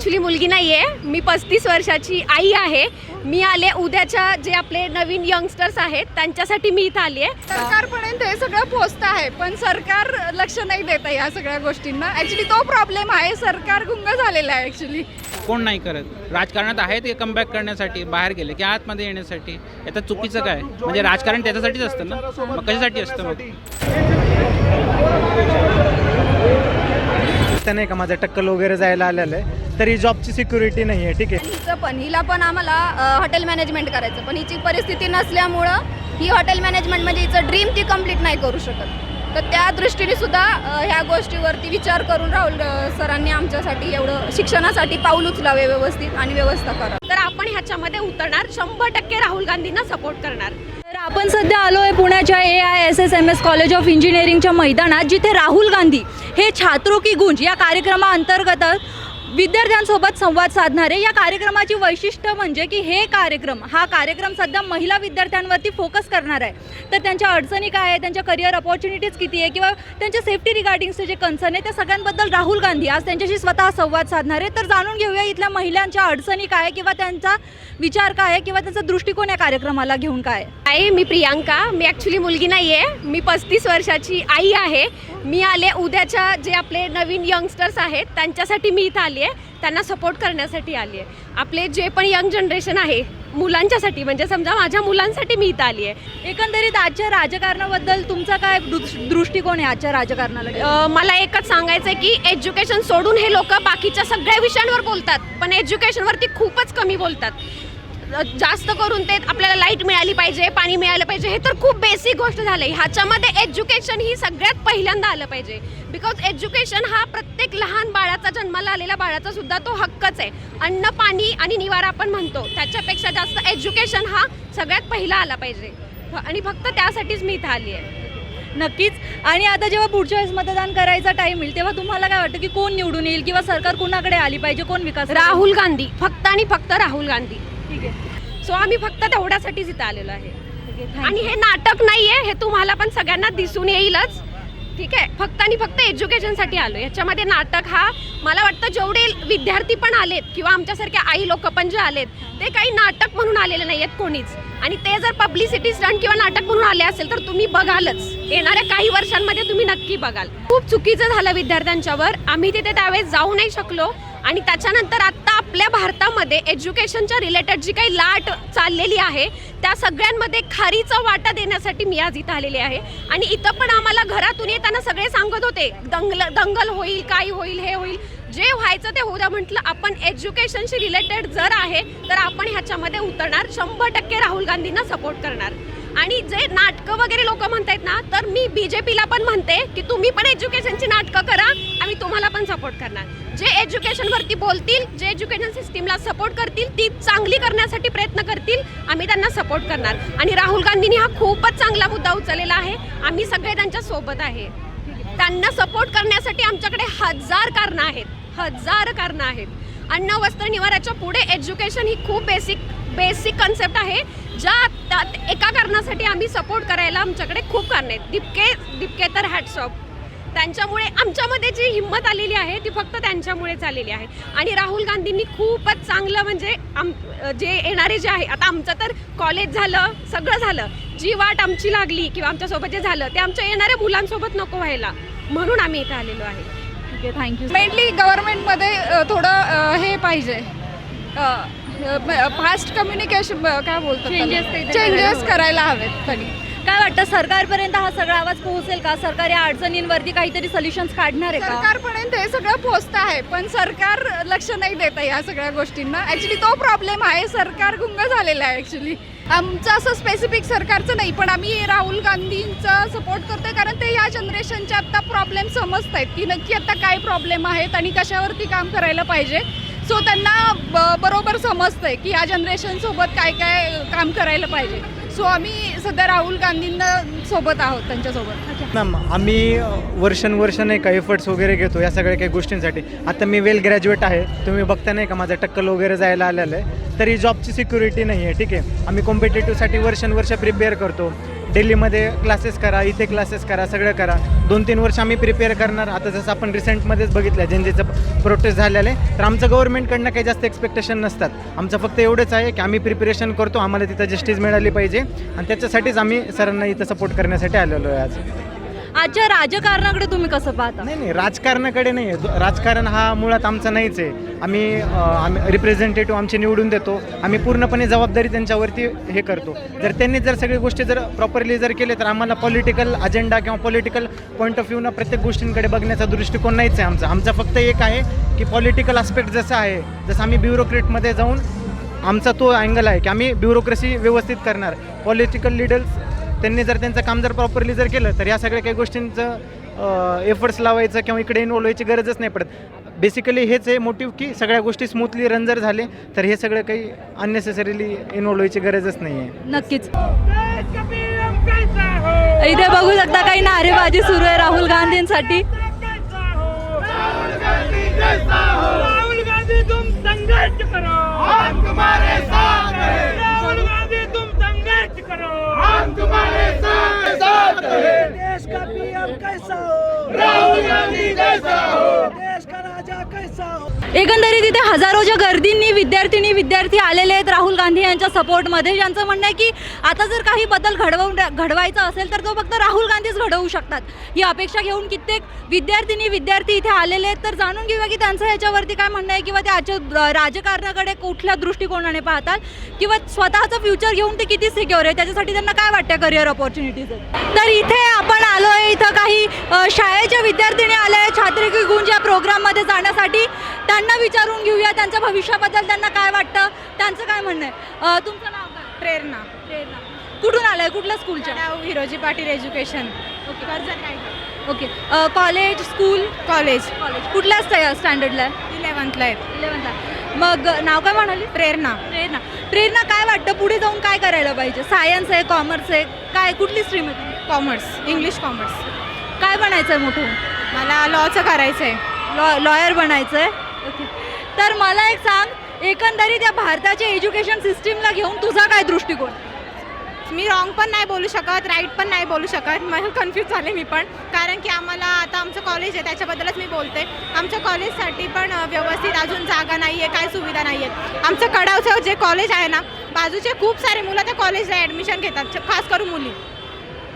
Actually मुलगी नाही आहे, मी 35 वर्षाची आई आहे. मी आले उद्याच्या जे आपले नवीन यंगस्टर्स आहेत त्यांच्यासाठी मी इथं आली आहे. सरकारपर्यंत हे सगळं पोहोचत आहे, पण सरकार लक्ष नाही देत आहे या सगळ्या गोष्टींना. ॲक्च्युली तो प्रॉब्लेम आहे, सरकार गुंग झालेला आहे ॲक्च्युली. कोण नाही करत. राजकारणात आहे ते कमबॅक करण्यासाठी, बाहेर गेले की आतमध्ये येण्यासाठी. यात चुकीचं काय? म्हणजे राजकारण त्याच्यासाठीच असतं ना, मग कशासाठी असतं मग? नाही का माझं टक्कल वगैरे जायला आलेलं आहे, तरी जॉबची सिक्युरिटी नाही आहे. ठीक आहे, हिला पण आम्हाला हॉटेल मॅनेजमेंट करायचं, पण हिची परिस्थिती नसल्यामुळं ही हॉटेल मॅनेजमेंट म्हणजे हिचं ड्रीम ती कंप्लीट नाही करू शकत. तर त्या दृष्टीने सुद्धा ह्या गोष्टीवरती विचार करून राहुल सरांनी आमच्यासाठी एवढं शिक्षणासाठी पाऊल उचलावे व्यवस्थित आणि व्यवस्था करा. तर आपण ह्याच्यामध्ये उतरणार, 100% राहुल गांधींना सपोर्ट करणार. तर आपण सध्या आलो आहे पुण्याच्या AISSMS कॉलेज ऑफ इंजिनिअरिंगच्या मैदानात, जिथे राहुल गांधी हे छात्रों की गूंज या कार्यक्रमाअंतर्गत विद्यार्थ्यांसोबत संवाद साधणार आहे. या कार्यक्रमाची वैशिष्ट्य म्हणजे की हा कार्यक्रम सध्या महिला विद्यार्थ्यांवरती फोकस करणार आहे. तर त्यांच्या अडचणी काय आहे, त्यांच्या करिअर अपॉर्च्युनिटीज किती आहे, किंवा त्यांच्या सेफ्टी रिगार्डिंगचे जे कन्सर्न आहे त्या सगळ्यांबद्दल राहुल गांधी आज त्यांच्याशी स्वतः संवाद साधणार आहे. तर जाणून घेऊया इथल्या महिलांच्या अडचणी काय आहे, किंवा त्यांचा विचार काय आहे, किंवा त्यांचा दृष्टिकोन या कार्यक्रमाला घेऊन काय आहे. मी प्रियांका, मी ॲक्च्युली मुलगी नाही आहे, मी 35 वर्षाची आई आहे. मी आले उद्याच्या जे आपले नवीन यंगस्टर्स आहेत त्यांच्यासाठी मी इथं आली आहे, त्यांना सपोर्ट करण्यासाठी आली आहे. आपले जे पण यंग जनरेशन आहे मुलांच्यासाठी, म्हणजे समजा माझ्या मुलांसाठी मी इथं आली आहे. एकंदरीत आजच्या राजकारणाबद्दल तुमचा काय दृष्टिकोन आहे आजच्या राजकारणाला? मला एकच सांगायचं आहे की एज्युकेशन सोडून हे लोक बाकीच्या सगळ्या विषयांवर बोलतात, पण एज्युकेशनवरती खूपच कमी बोलतात. जास्त करून ते आपल्याला लाईट मिळाली पाहिजे, पाणी मिळालं पाहिजे, हे तर खूप बेसिक गोष्ट झालं आहे. ह्याच्यामध्ये एज्युकेशन ही सगळ्यात पहिल्यांदा आलं पाहिजे. बिकॉज एज्युकेशन हा प्रत्येक लहान बाळाचा, जन्माला आलेल्या बाळाचा सुद्धा तो हक्कच आहे. अन्न, पाणी आणि निवारा आपण म्हणतो, त्याच्यापेक्षा जास्त एज्युकेशन हा सगळ्यात पहिला आला पाहिजे, आणि फक्त त्यासाठीच मी इथं आली आहे. नक्कीच. आणि आता जेव्हा पुढच्या वेळेस मतदान करायचा टाइम येईल तेव्हा तुम्हाला काय वाटतं की कोण निवडून येईल, किंवा सरकार कोणाकडे आली पाहिजे, कोण विकास? राहुल गांधी, फक्त आणि फक्त राहुल गांधी. ठीक आहे. सो आम्ही फक्त तेवढ्यासाठीच इथं आलेलो आहे. आणि हे नाटक नाही आहे, हे तुम्हाला पण सगळ्यांना दिसून येईलच. ठीक आहे, फक्त आणि फक्त एज्युकेशनसाठी आलो. याच्यामध्ये नाटक हा, मला वाटतं जेवढे विद्यार्थी पण आलेत किंवा आमच्यासारख्या आई लोक पण जे आलेत ते काही नाटक म्हणून आलेले नाही आहेत कोणीच. आणि ते जर पब्लिसिटी स्टंट किंवा नाटक म्हणून आले असेल तर तुम्ही बघालच, येणाऱ्या काही वर्षांमध्ये तुम्ही नक्की बघाल. खूप चुकीचं झालं विद्यार्थ्यांच्यावर, आम्ही तिथे त्यावेळेस जाऊ नाही शकलो. आणि त्याच्यानंतर आत्ता आपल्या भारतामध्ये एज्युकेशनच्या रिलेटेड जी काही लाट चाललेली आहे त्या सगळ्यांमध्ये खारीचा वाटा देण्यासाठी मी आज इथं आलेली आहे. आणि इथं पण आम्हाला घरातून येताना सगळे सांगत होते दंगल होईल, काय होईल, हे होईल, जे व्हायचं ते होऊ द्या. म्हटलं आपण एज्युकेशनशी रिलेटेड जर आहे तर आपण ह्याच्यामध्ये उतरणार, 100% राहुल गांधींना सपोर्ट करणार. आणि जे नाटकं वगैरे लोक म्हणतायत ना, तर मी BJPला पण म्हणते की तुम्ही पण एज्युकेशनची नाटकं करा, आम्ही तुम्हाला पण सपोर्ट करणार. जे एज्युकेशनवरती बोलतील, जे एज्युकेशन सिस्टीमला सपोर्ट करतील, ती चांगली करण्यासाठी प्रयत्न करतील, आम्ही त्यांना सपोर्ट करणार. आणि राहुल गांधींनी हा खूपच चांगला मुद्दा उचललेला आहे, आम्ही सगळे त्यांच्या सोबत आहे. त्यांना सपोर्ट करण्यासाठी आमच्याकडे हजार कारणं आहेत. अन्न, वस्त्र, निवाऱ्याच्या पुढे एज्युकेशन ही खूप बेसिक कन्सेप्ट आहे, ज्या एका कारणासाठी आम्ही सपोर्ट करायला आमच्याकडे खूप कारणं आहेत. दिपके तर हॅट्स ऑफ. त्यांच्यामुळे आमच्यामध्ये जी हिंमत आलेली आहे ती फक्त त्यांच्यामुळेच आलेली आहे. आणि राहुल गांधींनी खूपच चांगलं, म्हणजे जे येणारे जे आहे, आता आमचं तर कॉलेज झालं, सगळं झालं, जी वाट आमची लागली किंवा आमच्यासोबत जे झालं ते आमच्या येणाऱ्या मुलांसोबत नको व्हायला, म्हणून आम्ही इथं आलेलो आहे. ठीक आहे, थँक्यू. मेनली गव्हर्नमेंटमध्ये थोडं हे पाहिजे, फास्ट कम्युनिकेशन, काय बोलतो, चेंजेस करायला हवेत. तरी काय वाटतं सरकारपर्यंत हा सगळा आवाज पोहोचेल का? सरकार या अडचणींवरती काहीतरी सोल्युशन्स काढणार आहे का? सरकारपर्यंत हे सगळं पोहोचत आहे, पण सरकार लक्ष नाही देत आहे या सगळ्या गोष्टींना. ॲक्च्युली तो प्रॉब्लेम आहे, सरकार गुंग झालेला आहे. ॲक्च्युली आमचं असं स्पेसिफिक सरकारचं नाही, पण आम्ही राहुल गांधींचा सपोर्ट करतोय, कारण ते या जनरेशनचे आत्ता प्रॉब्लेम समजत आहेत की नक्की आता काय प्रॉब्लेम आहेत आणि कशावरती काम करायला पाहिजे. सो त्यांना बरोबर समजतंय की या जनरेशनसोबत काय काय काम करायला पाहिजे. सो आम्ही सध्या राहुल गांधींना सोबत आहोत, त्यांच्यासोबत. मॅम आम्ही वर्षानुवर्ष नाही का एफर्ट्स वगैरे घेतो या सगळ्या काही गोष्टींसाठी. आता मी वेल ग्रॅज्युएट आहे, तुम्ही बघता नाही का माझं टक्कल वगैरे जायला आलेलं आहे, तरी जॉबची सिक्युरिटी नाही आहे. ठीक आहे, आम्ही कॉम्पिटेटिव्हसाठी वर्षानुवर्ष प्रिपेअर करतो, दिल्लीमध्ये क्लासेस करा, इथे क्लासेस करा, सगळं करा. 2-3 वर्ष आम्ही प्रिपेअर करणार. आता जसं आपण रिसेंटमध्येच बघितलं जनजेचं प्रोटेस्ट झालेलं आहे, तर आमचं गव्हर्नमेंटकडनं काही जास्त एक्सपेक्टेशन नसतात. आमचं फक्त एवढंच आहे की आम्ही प्रिपरेशन करतो, आम्हाला तिथं जस्टिस मिळाली पाहिजे आणि त्याच्यासाठीच आम्ही सरांना इथं सपोर्ट करण्यासाठी आलेलो आहे आज. आजच्या राजकारणाकडे तुम्ही कसं पाहता? नाही, राजकारणाकडे नाही आहे. राजकारण हा मुळात आमचा नाहीच आहे. आम्ही रिप्रेझेंटेटिव्ह आमचे निवडून देतो. आम्ही पूर्णपणे जबाबदारी त्यांच्यावरती हे करतो. जर त्यांनी जर सगळी गोष्टी जर प्रॉपरली जर केले तर आम्हाला पॉलिटिकल अजेंडा किंवा पॉलिटिकल पॉईंट ऑफ व्ह्यूनं प्रत्येक गोष्टींकडे बघण्याचा दृष्टिकोन नाहीच आहे आमचा फक्त एक आहे की पॉलिटिकल आस्पेक्ट जसं आहे, जसं आम्ही ब्युरोक्रेटमध्ये जाऊन आमचा तो अँगल आहे की आम्ही ब्युरोक्रेसी व्यवस्थित करणार. पॉलिटिकल लीडर्स त्यांनी जर त्यांचं काम जर प्रॉपरली जर केलं तर या सगळ्या काही गोष्टींचं एफर्ट्स लावायचं किंवा इकडे इन्व्हॉल्व व्हायची गरजच नाही पडत. बेसिकली हेच आहे मोटिव्ह की सगळ्या गोष्टी स्मूथली रन जर झाले तर हे सगळं काही अननेसेसरीली इन्व्हॉल्व व्हायची गरजच नाही आहे. नक्कीच. इथे बघू शकता काही नारेबाजी सुरू आहे राहुल गांधींसाठी. राहुल गांधी तुम संघर्ष करो, हम तुम्हारे साथ हैं. राहुल गांधी तुम संघर्ष करो, हम तुम्हारे साथ हैं. देश का पीएम कैसा हो, राहुल गांधी जैसा हो. देश का राजा कैसा हो. एकंदरीत इथे हजारोच्या गर्दींनी विद्यार्थी आलेले आहेत राहुल गांधी यांच्या सपोर्टमध्ये. ज्यांचं म्हणणं आहे की आता जर काही बदल घडवायचा असेल तर तो फक्त राहुल गांधीच घडवू शकतात. ही अपेक्षा घेऊन कित्येक विद्यार्थी इथे आलेले आहेत. तर जाणून घेऊया की त्यांचं याच्यावरती काय म्हणणं आहे किंवा ते आजच्या राजकारणाकडे कुठल्या दृष्टिकोनाने पाहतात किंवा स्वतःचं फ्युचर घेऊन ते किती सिक्युअर आहे, त्याच्यासाठी त्यांना काय वाटतं करिअर ऑपॉर्च्युनिटीज आहेत. तर इथे आपण आलो आहे, इथं काही शाळेच्या विद्यार्थिनी आल्या आहेत छात्र की गुंज या प्रोग्राममध्ये जाण्यासाठी. त्यांना विचारून घेऊया त्यांच्या भविष्याबद्दल त्यांना काय वाटतं, त्यांचं काय म्हणणं आहे. तुमचं नाव काय? प्रेरणा. कुठून आलाय, कुठल्या स्कूलच्या? Hiroji Patil education. Okay. College, school? College. कुठल्या स्टँडर्डला आहे? 11th आहे. 11th. मग नाव काय म्हणाली? प्रेरणा. प्रेरणा, काय वाटतं पुढे जाऊन काय करायला पाहिजे? सायन्स आहे, कॉमर्स आहे, काय कुठली स्ट्रीम आहे? Commerce, English commerce. काय बनायचं आहे मोठं? मला लॉचं करायचं आहे. लॉयर बनायचं आहे. ओके. तर मला एक सांग, एकंदरीत या भारताच्या एज्युकेशन सिस्टीमला घेऊन तुझा काय दृष्टिकोन? मी रॉंग पण नाही बोलू शकत, राईट पण नाही बोलू शकत. मला कन्फ्यूज झाले मी पण, कारण की आम्हाला आता आमचं कॉलेज आहे त्याच्याबद्दलच मी बोलते. आमच्या कॉलेजसाठी पण व्यवस्थित अजून जागा नाही आहे, काय सुविधा नाही आहेत. आमचं कडावचं जे कॉलेज आहे ना, बाजूचे खूप सारे मुलं त्या कॉलेजला ॲडमिशन घेतात, खास करून मुली.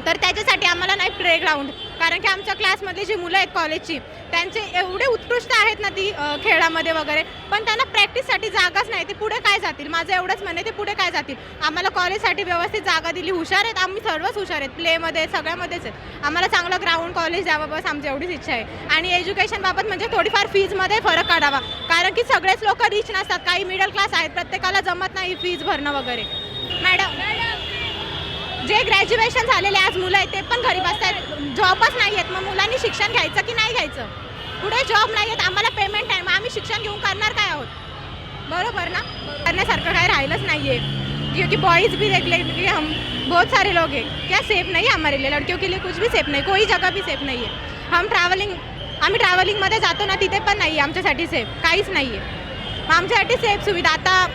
तर त्याच्यासाठी आम्हाला नाही प्लेग्राऊंड, कारण की आमच्या क्लासमधले जी मुलं आहेत कॉलेजची त्यांचे एवढे उत्कृष्ट आहेत ना ती खेळामध्ये वगैरे, पण त्यांना प्रॅक्टिससाठी जागाच नाही. ते पुढे काय जातील? माझं एवढंच म्हणणे, ते पुढे काय जातील? आम्हाला कॉलेजसाठी व्यवस्थित जागा दिली. हुशार आहेत आम्ही, सर्वच हुशार आहेत, प्लेमध्ये सगळ्यामध्येच आहेत. आम्हाला चांगलं ग्राउंड कॉलेज द्यावं, बस आमची एवढीच इच्छा आहे. आणि एज्युकेशनबाबत म्हणजे थोडीफार फीजमध्ये फरक काढावा, कारण की सगळेच लोक रिच नसतात, काही मिडल क्लास आहेत, प्रत्येकाला जमत नाही फीज भरणं वगैरे. मॅडम, जे ग्रॅज्युएशन झालेले आज मुलं आहेत ते पण घरी बसतात, जॉबच नाही आहेत. मग मुलांनी शिक्षण घ्यायचं की नाही घ्यायचं? पुढे जॉब नाही आहेत, आम्हाला पेमेंट आहे, मग आम्ही शिक्षण घेऊन करणार काय आहोत? बरोबर ना? करण्यासारखं काय राहिलंच नाही आहे. क्योंकि बॉयज़ भी देख लें कि हम बहुत सारे लोग हैं, क्या सेफ नहीं है हमारे लिए, लड़कियों के लिए कुछ भी सेफ नाही, कोई जगह भी सेफ नाही आहे. आम्ही ट्रॅव्हलिंगमध्ये जातो ना, तिथे पण नाही आहे आमच्यासाठी सेफ, काहीच नाही आहे. मग आमच्यासाठी सेफ सुविधा, आता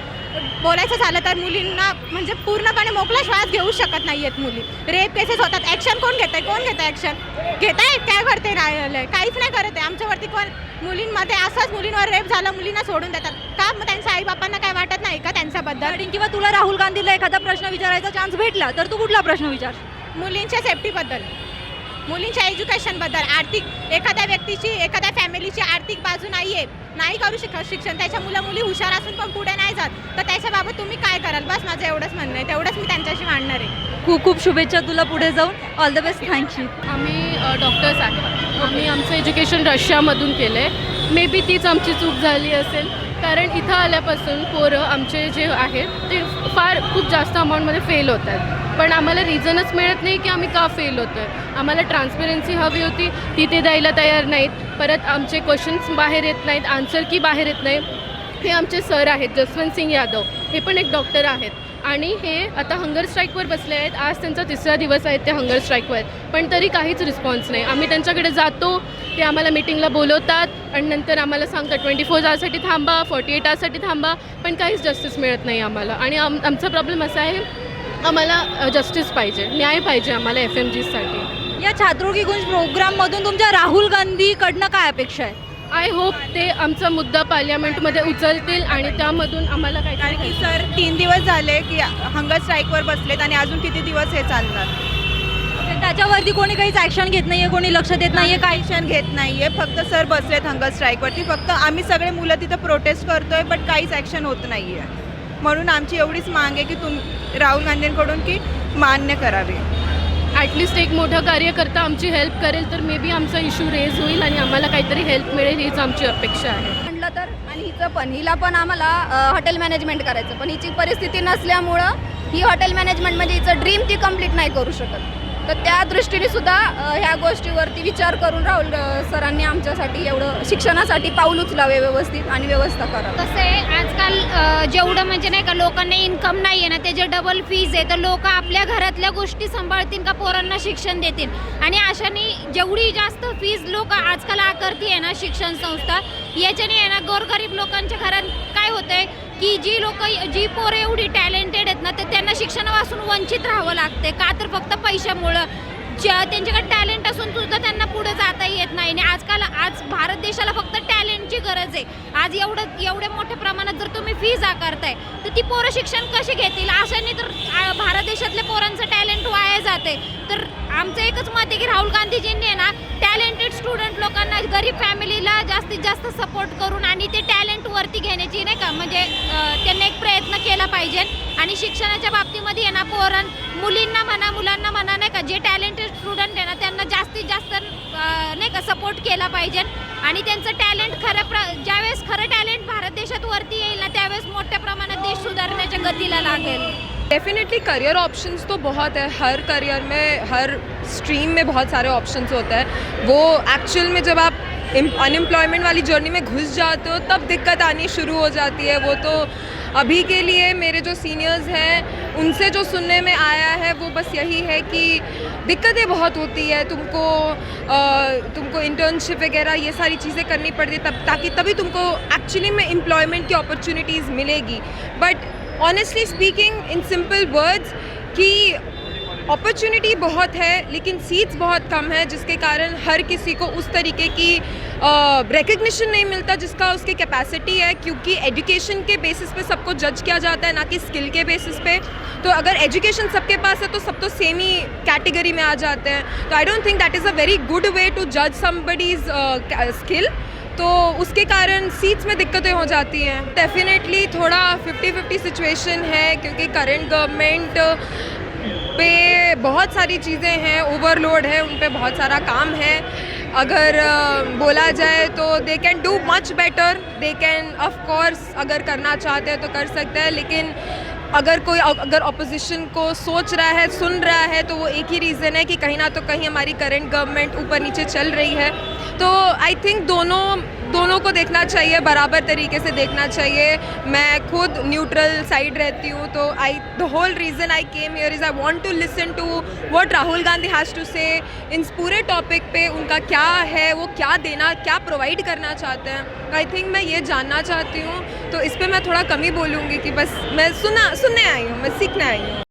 बोलायचं झालं तर मुलींना म्हणजे पूर्णपणे मोकळा श्वास घेऊ शकत नाही आहेत मुली. रेप केसेस होतात, ॲक्शन कोण घेत आहे? ॲक्शन घेत आहे? काय करते? काहीच नाही करत आहे. आमच्यावरती कोण? मुलींमध्ये असंच मुलींवर रेप झालं, मुलींना सोडून देतात का? मग त्यांच्या आईबापांना काय वाटत नाही का त्यांच्याबद्दल? किंवा तुला राहुल गांधीला एखादा प्रश्न विचारायचा चान्स भेटला तर तू कुठला प्रश्न विचार? मुलींच्या सेफ्टीबद्दल, मुलींच्या एज्युकेशनबद्दल. आर्थिक एखाद्या व्यक्तीची, एखाद्या फॅमिलीची आर्थिक बाजू नाही आहे, नाही करू शकत शिक्षण, त्याच्या मुली हुशार असून पण पुढे नाही जात, तर त्याच्याबाबत तुम्ही काय कराल? बस माझं एवढंच म्हणणं आहे, तेवढंच मी त्यांच्याशी मांडणार आहे. खूप खूप शुभेच्छा तुला पुढे जाऊन. All the best. थँक्यू. आम्ही डॉक्टर्स आहे. आम्ही आमचं एज्युकेशन रशियामधून केलं आहे. मे बी तीच आमची चूक झाली असेल, कारण इथं आल्यापासून पोरं आमचे जे आहेत ते खूप जास्त अमाऊंटमध्ये फेल होत आहेत. पण आम्हाला रिझनच मिळत नाही की आम्ही का फेल होतो आहे. आम्हाला ट्रान्सपरन्सी हवी होती, ती ते द्यायला तयार नाहीत. परत आमचे क्वेश्चन्स बाहेर येत नाहीत, आन्सर की बाहेर येत नाही. हे आमचे सर आहेत जसवंत सिंग यादव, हे पण एक डॉक्टर आहेत आणि हे आता हंगर स्ट्राईकवर बसले आहेत. आज त्यांचा 3रा दिवस आहे ते हंगर स्ट्राईकवर, पण तरी काहीच रिस्पॉन्स नाही. आम्ही त्यांच्याकडे जातो, ते आम्हाला मीटिंगला बोलवतात आणि नंतर आम्हाला सांगतात 24 आवर्ससाठी थांबा, 48 आवर्ससाठी थांबा, पण काहीच जस्टिस मिळत नाही आम्हाला. आणि आमचा प्रॉब्लेम असा आहे आम्हाला जस्टिस पाहिजे, न्याय पाहिजे आम्हाला FMGसाठी. या छात्रों की गुंज प्रोग्राममधून तुमच्या राहुल गांधीकडनं काय अपेक्षा आहे? आय होप ते आमचा मुद्दा पार्लमेंटमध्ये उचलतील आणि त्यामधून आम्हाला कारण की काहीतरी सर 3 दिवस झाले की हंगर स्ट्राईकवर बसलेत आणि अजून किती दिवस हे चालणार. त्याच्यावरती कोणी काहीच ॲक्शन घेत नाहीये, कोणी लक्ष देत नाहीये, काय ॲक्शन घेत नाहीये. फक्त सर बसलेत हंगर स्ट्राईकवरती. फक्त आम्ही सगळे मुलं तिथं प्रोटेस्ट करतोय बट काहीच ॲक्शन होत नाहीये. म्हणून आमची एवढीच माग आहे की राहुल गांधींकडून की मान्य करावे. ॲटलिस्ट एक मोठा कार्यकर्ता आमची हेल्प करेल तर मे बी आमचा इश्यू रेज होईल आणि आम्हाला काहीतरी हेल्प मिळेल हीच आमची अपेक्षा आहे. म्हटलं तर आणि हिला पण आम्हाला हॉटेल मॅनेजमेंट करायचं, पण हिची परिस्थिती नसल्यामुळं ही हॉटेल मॅनेजमेंट म्हणजे हिचं ड्रीम ती कंप्लीट नाही करू शकत. तर त्या दृष्टीने सुद्धा ह्या गोष्टीवरती विचार करून राहुल सरांनी आमच्यासाठी एवढं शिक्षणासाठी पाऊल उचलावे व्यवस्थित आणि व्यवस्था करावी. कसं आहे आजकाल जेवढं म्हणजे नाही का लोकांना इन्कम नाही आहे ना त्याचे डबल फीज आहे, तर लोक आपल्या घरातल्या गोष्टी सांभाळतील का पोरांना शिक्षण देतील. आणि अशाने जेवढी जास्त फीज लोक आजकाल आकारती आहे ना शिक्षण संस्था, याच्याने आहे ना गोरगरीब लोकांच्या घरात काय होतंय की जी पोरं एवढी टॅलेंटेड आहेत ना तर त्यांना शिक्षणापासून वंचित राहावं लागते का, तर फक्त पैशामुळं. त्यांच्याकडे टॅलेंट असून सुद्धा त्यांना पुढे जाता येत नाही. आणि आज भारत देशाला फक्त टॅलेंटची गरज आहे. आज एवढ्या मोठ्या प्रमाणात जर तुम्ही फीज आकारताय तर ती पोरं शिक्षण कसे घेतील. अशाने तर भारत देशातल्या पोरांचं टॅलेंट वाया जाते. तर आमचं एकच मत आहे की राहुल गांधीजींनी आहे ना टॅलेंटेड स्टुडंट लोकांना, गरीब फॅमिलीला जास्तीत जास्त सपोर्ट करून आणि ते टॅलेंट वरती घेण्याची नाही का म्हणजे त्यांना एक प्रयत्न केला पाहिजे. आणि शिक्षणाच्या बाबतीमध्ये आहे ना मुलींना म्हणा मुलांना म्हणा नाही का जे टॅलेंटेड स्टुडंट आहे ना त्यांना जास्तीत जास्त नाही का सपोर्ट केला पाहिजे. आणि त्यांचं टॅलेंट ज्यावेळेस खरं टॅलेंट भारत देशात वरती येईल ना त्यावेळेस मोठ्या प्रमाणात देश सुधारण्याच्या गतीला लागेल. डेफिनेटली करियर ऑप्शंस तो बहुत है. हर करियर में हर स्ट्रीम में बहुत सारे ऑप्शंस होते हैं. वो एक्चुअल में जब आप अनएम्प्लॉयमेंट वाली जर्नी में घुस जाते हो तब दिक्कत आनी शुरू हो जाती है. वो तो अभी के लिए मेरे जो सीनियर्स हैं उनसे जो सुनने में आया है वो बस यही है कि दिक्कतें बहुत होती है. तुमको इंटर्नशिप वगैरह ये सारी चीज़ें करनी पड़ती है तभी तुमको एक्चुअली में एम्प्लॉयमेंट की अपॉर्चुनिटीज़ मिलेगी. But honestly speaking in simple words कि अपॉर्चुनिटी बहुत है लेकिन सीट्स बहुत कम है, जिसके कारण हर किसी को उस तरीके की रिकग्निशन नहीं मिलता जिसका उसकी कैपेसिटी है. क्योंकि एजुकेशन के बेसिस पे सबको जज किया जाता है ना कि स्किल के बेसिस पे. तो अगर एजुकेशन सबके पास है तो सब तो सेम ही कैटेगरी में आ जाते हैं. तो I don't think that is a very good way to जज समबडीज स्किल. तो उसके कारण सीट्स में दिक्कतें हो जाती हैं. डेफिनेटली थोड़ा 50-50 सिचुएशन है क्योंकि करंट गवर्नमेंट पे बहुत सारी चीज़ें हैं, ओवरलोड है, उन पे बहुत सारा काम है. अगर बोला जाए तो they can do much better. They can of course अगर करना चाहते हैं तो कर सकते हैं. लेकिन अगर ऑपोजिशन को सोच रहा है, सुन रहा है तो वो एक ही रीज़न है कि कहीं ना तो कहीं हमारी करंट गवर्नमेंट ऊपर नीचे चल रही है. तो आई थिंक दोनों को देखना चाहिए, बराबर तरीके से देखना चाहिए. मैं खुद न्यूट्रल साइड रहती हूँ. तो the whole reason I came here is I want to listen to what Rahul Gandhi has to say in पूरे टॉपिक पे. उनका क्या है, वो क्या प्रोवाइड करना चाहते हैं. आई थिंक मैं ये जानना चाहती हूँ. तो इस पर मैं थोड़ा कम ही बोलूँगी कि बस मैं सुनने आई हूँ, मैं सीखने आई हूँ.